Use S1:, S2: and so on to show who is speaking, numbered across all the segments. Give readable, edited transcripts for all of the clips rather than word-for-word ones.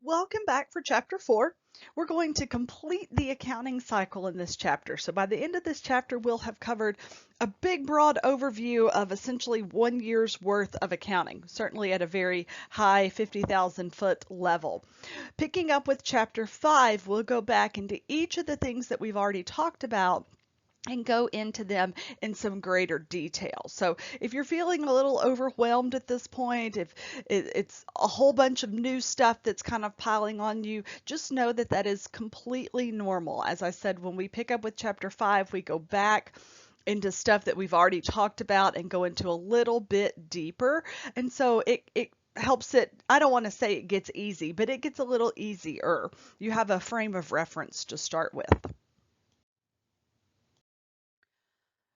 S1: Welcome back for chapter 4. We're going to complete the accounting cycle in this chapter. So by the end of this chapter, we'll have covered a big, broad overview of essentially 1 year's worth of accounting, certainly at a very high 50,000 foot level. Picking up with chapter 5, we'll go back into each of the things that we've already talked about and go into them in some greater detail. So if you're feeling a little overwhelmed at this point, if it's a whole bunch of new stuff that's kind of piling on you, just know that that is completely normal. As I said, when we pick up with chapter 5, we go back into stuff that we've already talked about and go into a little bit deeper. And so it helps it, I don't want to say it gets easy, but it gets a little easier. You have a frame of reference to start with.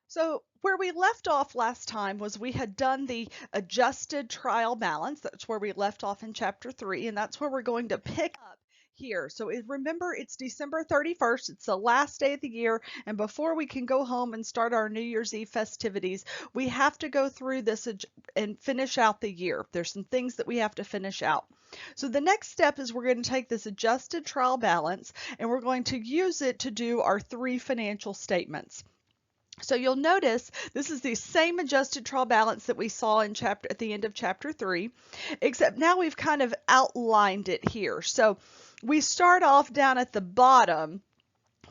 S1: So where we left off last time was we had done the adjusted trial balance. That's where we left off in chapter 3, and that's where we're going to pick up here. So remember, it's December 31st. It's the last day of the year, and before we can go home and start our New Year's Eve festivities, we have to go through this and finish out the year. There's some things that we have to finish out. So the next step is we're going to take this adjusted trial balance, and we're going to use it to do our 3 financial statements. So you'll notice this is the same adjusted trial balance that we saw in at the end of chapter 3, except now we've kind of outlined it here. So we start off down at the bottom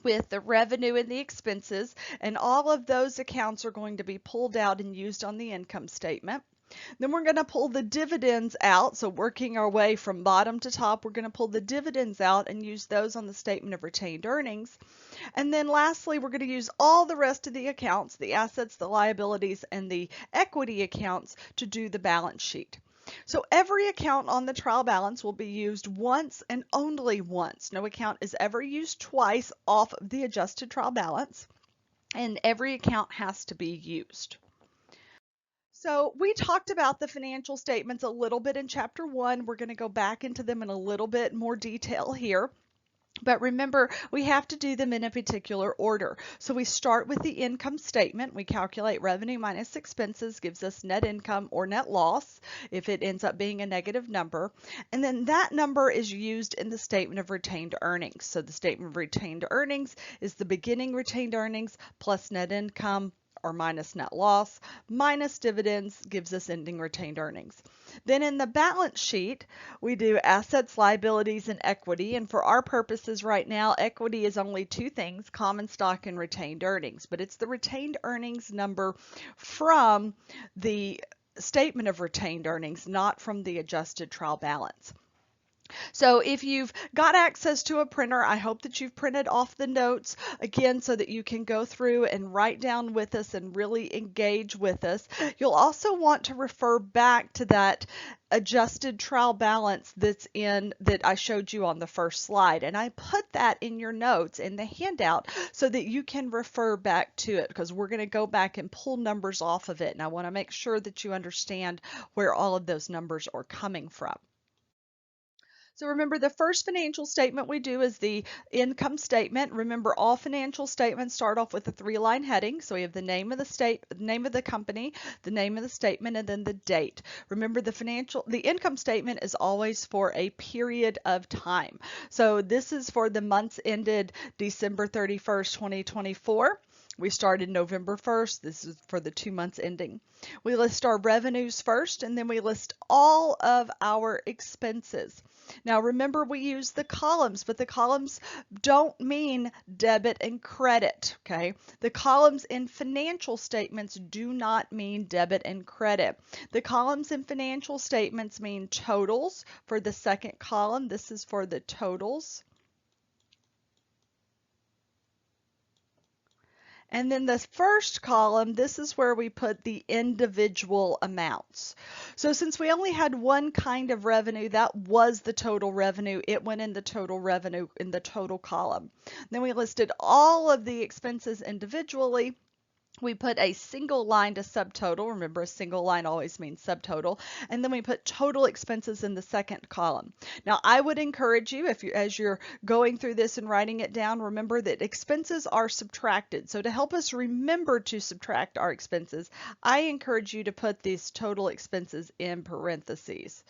S1: with the revenue and the expenses, and all of those accounts are going to be pulled out and used on the income statement. Then we're going to pull the dividends out. So working our way from bottom to top, we're going to pull the dividends out and use those on the statement of retained earnings. And then lastly, we're going to use all the rest of the accounts, the assets, the liabilities, and the equity accounts to do the balance sheet. So every account on the trial balance will be used once and only once. No account is ever used twice off of the adjusted trial balance, and every account has to be used. So we talked about the financial statements a little bit in chapter 1. We're going to go back into them in a little bit more detail here. But remember, we have to do them in a particular order. So we start with the income statement. We calculate revenue minus expenses, gives us net income or net loss if it ends up being a negative number. And then that number is used in the statement of retained earnings. So the statement of retained earnings is the beginning retained earnings plus net income or minus net loss, minus dividends gives us ending retained earnings. Then in the balance sheet, we do assets, liabilities, and equity. And for our purposes right now, equity is only 2 things, common stock and retained earnings. But it's the retained earnings number from the statement of retained earnings, not from the adjusted trial balance. So if you've got access to a printer, I hope that you've printed off the notes again so that you can go through and write down with us and really engage with us. You'll also want to refer back to that adjusted trial balance that I showed you on the first slide. And I put that in your notes in the handout so that you can refer back to it, because we're going to go back and pull numbers off of it. And I want to make sure that you understand where all of those numbers are coming from. So remember, the first financial statement we do is the income statement. Remember, all financial statements start off with a 3-line heading. So we have the name of the name of the company, the name of the statement, and then the date. Remember, the income statement is always for a period of time. So this is for the months ended December 31st, 2024. We started November 1st. This is for the 2 months ending. We list our revenues first, and then we list all of our expenses. Now remember, we use the columns, but the columns don't mean debit and credit, okay? The columns in financial statements do not mean debit and credit. The columns in financial statements mean totals for the second column. This is for the totals. And then the first column, this is where we put the individual amounts. So since we only had one kind of revenue, that was the total revenue. It went in the total revenue in the total column. Then we listed all of the expenses individually. We put a single line to subtotal. Remember, a single line always means subtotal. And then we put total expenses in the second column. Now, I would encourage you, as you're going through this and writing it down, remember that expenses are subtracted. So to help us remember to subtract our expenses, I encourage you to put these total expenses in parentheses.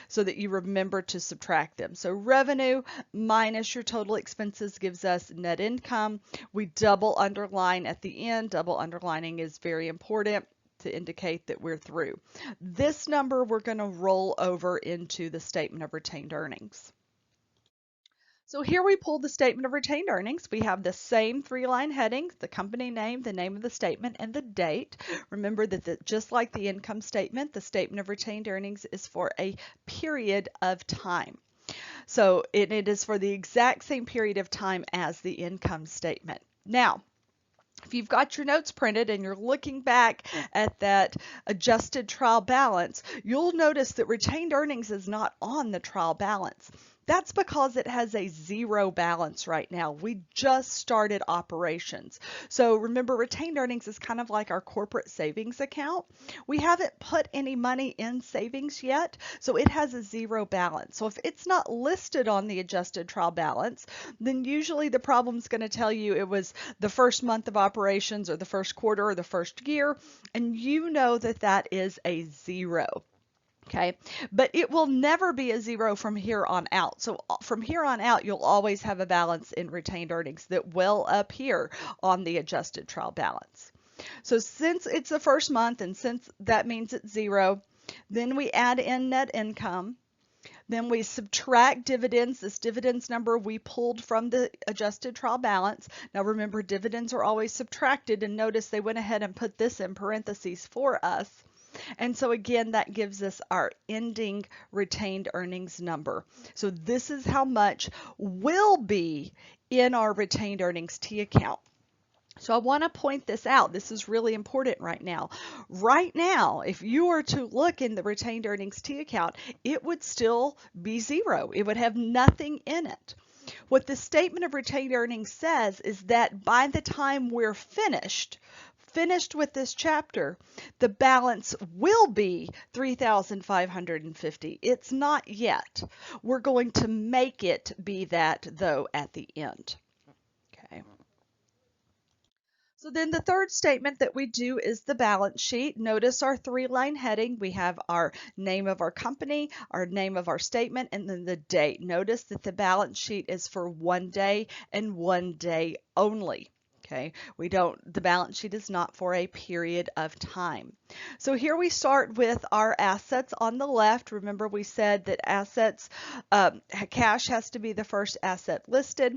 S1: so that you remember to subtract them. So revenue minus your total expenses gives us net income. We double underline at the end. Double underlining is very important to indicate that we're through. This number we're going to roll over into the statement of retained earnings. So here we pull the statement of retained earnings. We have the same three-line headings, the company name, the name of the statement, and the date. Remember that just like the income statement, the statement of retained earnings is for a period of time. So it is for the exact same period of time as the income statement. Now, if you've got your notes printed and you're looking back at that adjusted trial balance, you'll notice that retained earnings is not on the trial balance. That's because it has a zero balance right now. We just started operations. So remember, retained earnings is kind of like our corporate savings account. We haven't put any money in savings yet, so it has a zero balance. So if it's not listed on the adjusted trial balance, then usually the problem's going to tell you it was the first month of operations or the first quarter or the first year, and you know that that is a zero. Okay, but it will never be a zero from here on out. So from here on out, you'll always have a balance in retained earnings that will appear on the adjusted trial balance. So since it's the first month and since that means it's zero, then we add in net income. Then we subtract dividends. This dividends number we pulled from the adjusted trial balance. Now remember, dividends are always subtracted, and notice they went ahead and put this in parentheses for us. And so again, that gives us our ending retained earnings number. So this is how much will be in our retained earnings T account. So I want to point this out. This is really important right now. Right now, if you were to look in the retained earnings T account, it would still be zero. It would have nothing in it. What the statement of retained earnings says is that by the time we're finished with this chapter, the balance will be $3,550. It's not yet. We're going to make it be that, though, at the end. Okay. So then the third statement that we do is the balance sheet. Notice our three-line heading. We have our name of our company, our name of our statement, and then the date. Notice that the balance sheet is for 1 day and 1 day only. Okay, the balance sheet is not for a period of time. So here we start with our assets on the left. Remember, we said that assets, cash has to be the first asset listed.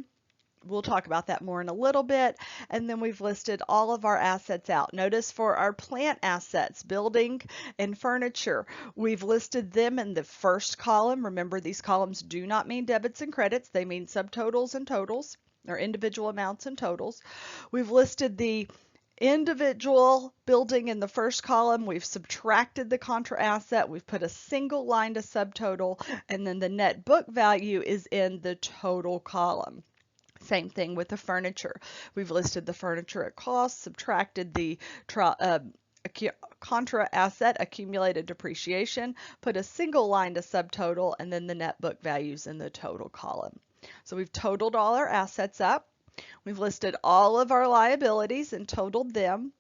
S1: We'll talk about that more in a little bit. And then we've listed all of our assets out. Notice for our plant assets, building and furniture, we've listed them in the first column. Remember, these columns do not mean debits and credits. They mean subtotals and totals, or individual amounts and totals. We've listed the individual building in the first column. We've subtracted the contra asset. We've put a single line to subtotal, and then the net book value is in the total column. Same thing with the furniture. We've listed the furniture at cost, subtracted the contra asset accumulated depreciation, put a single line to subtotal, and then the net book values in the total column. So we've totaled all our assets up. We've listed all of our liabilities and totaled them.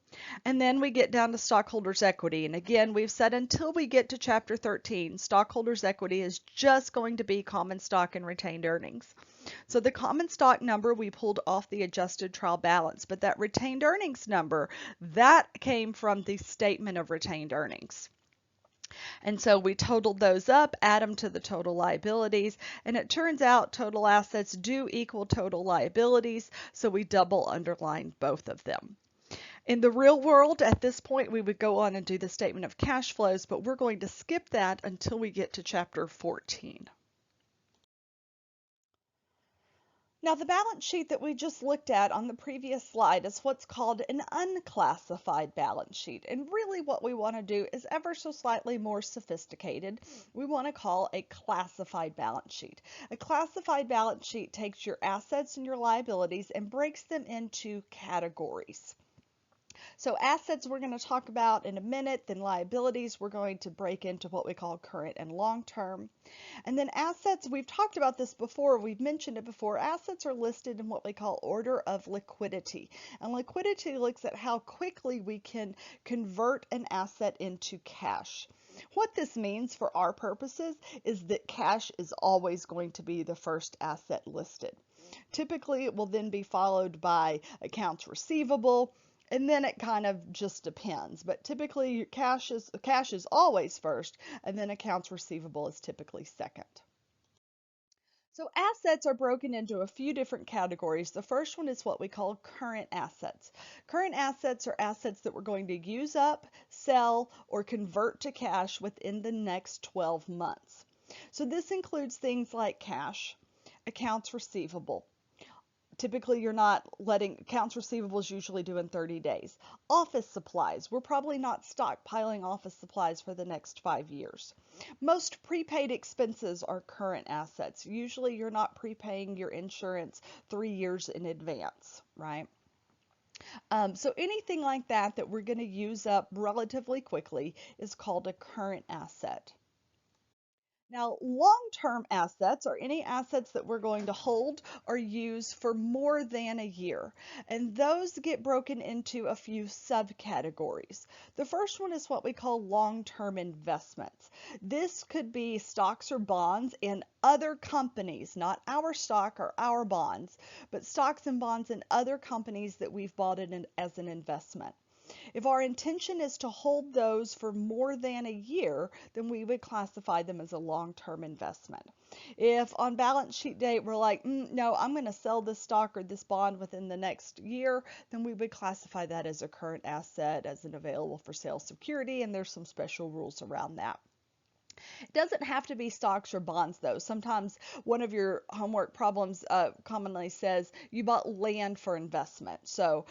S1: And then we get down to stockholders' equity. And again, we've said until we get to Chapter 13, stockholders' equity is just going to be common stock and retained earnings. So the common stock number we pulled off the adjusted trial balance, but that retained earnings number, that came from the statement of retained earnings. And so we totaled those up, add them to the total liabilities, and it turns out total assets do equal total liabilities, so we double underline both of them. In the real world, at this point, we would go on and do the statement of cash flows, but we're going to skip that until we get to Chapter 14. Now, the balance sheet that we just looked at on the previous slide is what's called an unclassified balance sheet. And really what we want to do is ever so slightly more sophisticated. We want to call a classified balance sheet. A classified balance sheet takes your assets and your liabilities and breaks them into categories. So assets we're going to talk about in a minute, then liabilities we're going to break into what we call current and long-term. And then assets, we've talked about this before, we've mentioned it before, assets are listed in what we call order of liquidity. And liquidity looks at how quickly we can convert an asset into cash. What this means for our purposes is that cash is always going to be the first asset listed. Typically, it will then be followed by accounts receivable, and then it kind of just depends. But typically, cash is always first, and then accounts receivable is typically second. So assets are broken into a few different categories. The first one is what we call current assets. Current assets are assets that we're going to use up, sell, or convert to cash within the next 12 months. So this includes things like cash, accounts receivable. Typically, you're not letting accounts receivables usually due in 30 days. Office supplies. We're probably not stockpiling office supplies for the next 5 years. Most prepaid expenses are current assets. Usually, you're not prepaying your insurance 3 years in advance, right? So anything like that that we're going to use up relatively quickly is called a current asset. Now, long-term assets are any assets that we're going to hold or use for more than a year. And those get broken into a few subcategories. The first one is what we call long-term investments. This could be stocks or bonds in other companies, not our stock or our bonds, but stocks and bonds in other companies that we've bought in as an investment. If our intention is to hold those for more than a year, then we would classify them as a long-term investment. If on balance sheet date we're like, no, I'm going to sell this stock or this bond within the next year, then we would classify that as a current asset, as an available for sale security, and there's some special rules around that. It doesn't have to be stocks or bonds, though. Sometimes one of your homework problems commonly says you bought land for investment. So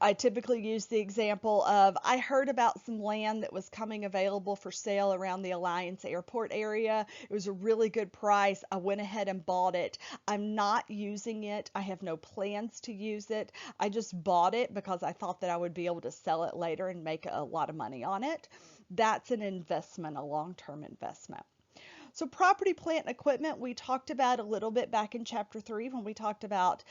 S1: I typically use the example of I heard about some land that was coming available for sale around the Alliance Airport area. It was a really good price. I went ahead and bought it. I'm not using it. I have no plans to use it. I just bought it because I thought that I would be able to sell it later and make a lot of money on it. That's an investment, a long-term investment. So property, plant, and equipment, we talked about a little bit back in chapter 3 when we talked about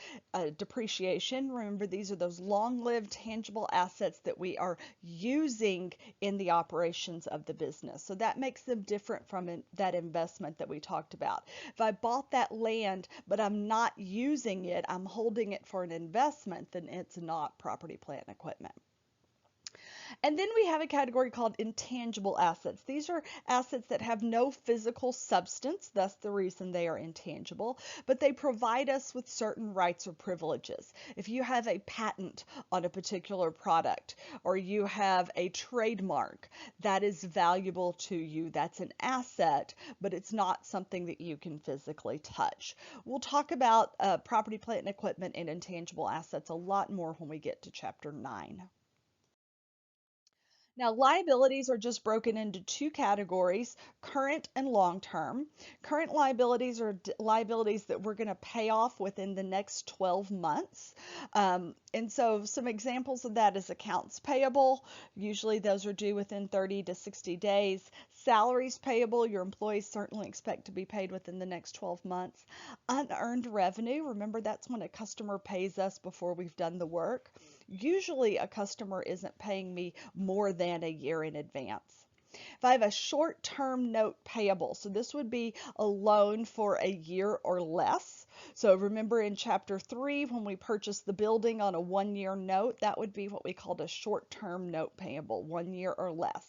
S1: depreciation. Remember, these are those long-lived tangible assets that we are using in the operations of the business. So that makes them different from that investment that we talked about. If I bought that land, but I'm not using it, I'm holding it for an investment, then it's not property, plant, and equipment. And then we have a category called intangible assets. These are assets that have no physical substance, thus the reason they are intangible, but they provide us with certain rights or privileges. If you have a patent on a particular product or you have a trademark, that is valuable to you. That's an asset, but it's not something that you can physically touch. We'll talk about property, plant, and equipment and intangible assets a lot more when we get to chapter 9. Now, liabilities are just broken into two categories, current and long-term. Current liabilities are liabilities that we're going to pay off within the next 12 months. And so some examples of that is accounts payable. Usually those are due within 30 to 60 days. Salaries payable, your employees certainly expect to be paid within the next 12 months. Unearned revenue, remember that's when a customer pays us before we've done the work. Usually a customer isn't paying me more than a year in advance. If I have a short-term note payable, so this would be a loan for a year or less. So remember in chapter 3 when we purchased the building on a 1-year note, that would be what we called a short-term note payable, 1 year or less.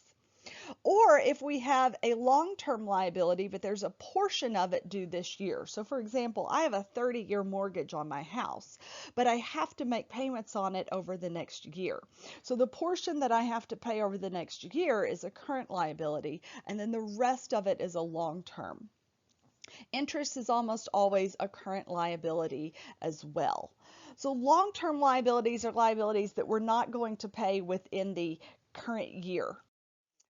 S1: Or if we have a long-term liability, but there's a portion of it due this year. So for example, I have a 30-year mortgage on my house, but I have to make payments on it over the next year. So the portion that I have to pay over the next year is a current liability, and then the rest of it is a long-term. Interest is almost always a current liability as well. So long-term liabilities are liabilities that we're not going to pay within the current year.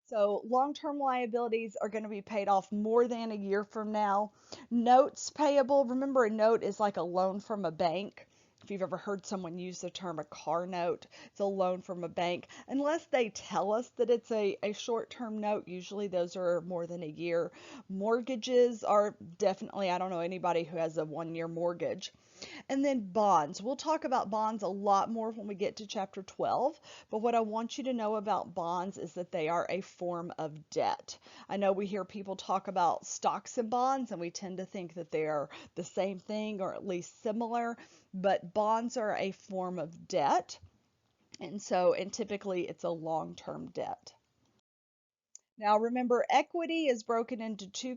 S1: So long-term liabilities are going to be paid off more than a year from now. Notes payable, remember a note is like a loan from a bank. If you've ever heard someone use the term a car note, it's a loan from a bank. Unless they tell us that it's a short-term note, usually those are more than a year. Mortgages are definitely, I don't know anybody who has a 1-year mortgage. And then bonds. We'll talk about bonds a lot more when we get to chapter 12, but what I want you to know about bonds is that they are a form of debt. I know we hear people talk about stocks and bonds, and we tend to think that they are the same thing or at least similar, but bonds are a form of debt, and typically it's a long-term debt. Now remember, equity is broken into two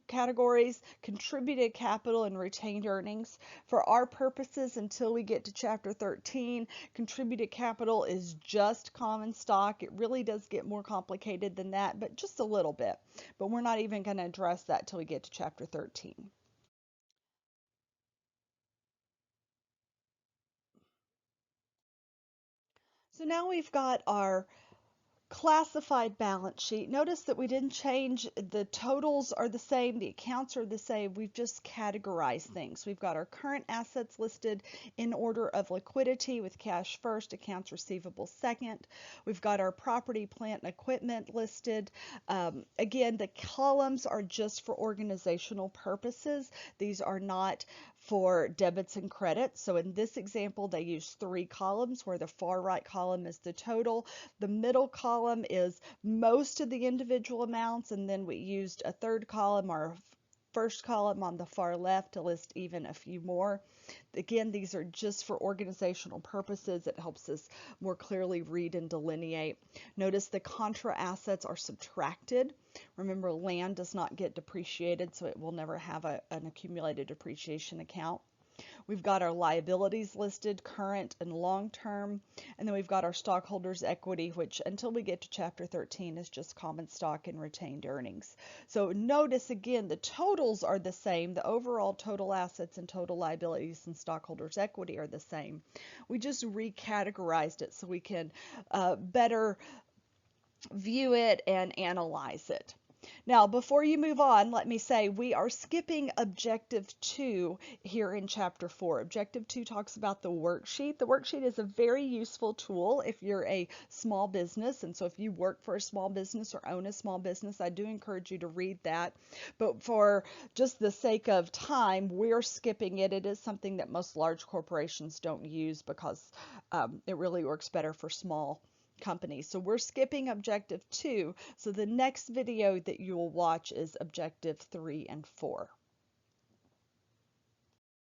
S1: categories, contributed capital and retained earnings. For our purposes, until we get to chapter 13, contributed capital is just common stock. It really does get more complicated than that, but just a little bit. But we're not even going to address that till we get to chapter 13. So now we've got our classified balance sheet. Notice that we didn't change, the totals are the same, the accounts are the same, we've just categorized things. We've got our current assets listed in order of liquidity with cash first, accounts receivable second. We've got our property, plant, and equipment listed. Again, the columns are just for organizational purposes. These are not for debits and credits. So in this example, they use 3 columns where the far right column is the total. The middle column is most of the individual amounts, and then we used a third column or first column on the far left to list even a few more. Again, these are just for organizational purposes. It helps us more clearly read and delineate. Notice the contra assets are subtracted. Remember, land does not get depreciated, so it will never have an accumulated depreciation account. We've got our liabilities listed, current and long-term, and then we've got our stockholders' equity, which until we get to chapter 13 is just common stock and retained earnings. So notice again, the totals are the same. The overall total assets and total liabilities and stockholders' equity are the same. We just recategorized it so we can better view it and analyze it. Now, before you move on, let me say we are skipping Objective 2 here in Chapter 4. Objective 2 talks about the worksheet. The worksheet is a very useful tool if you're a small business, and so if you work for a small business or own a small business, I do encourage you to read that. But for just the sake of time, we're skipping it. It is something that most large corporations don't use because it really works better for small companies. So we're skipping Objective 2. So the next video that you will watch is Objective 3 and 4.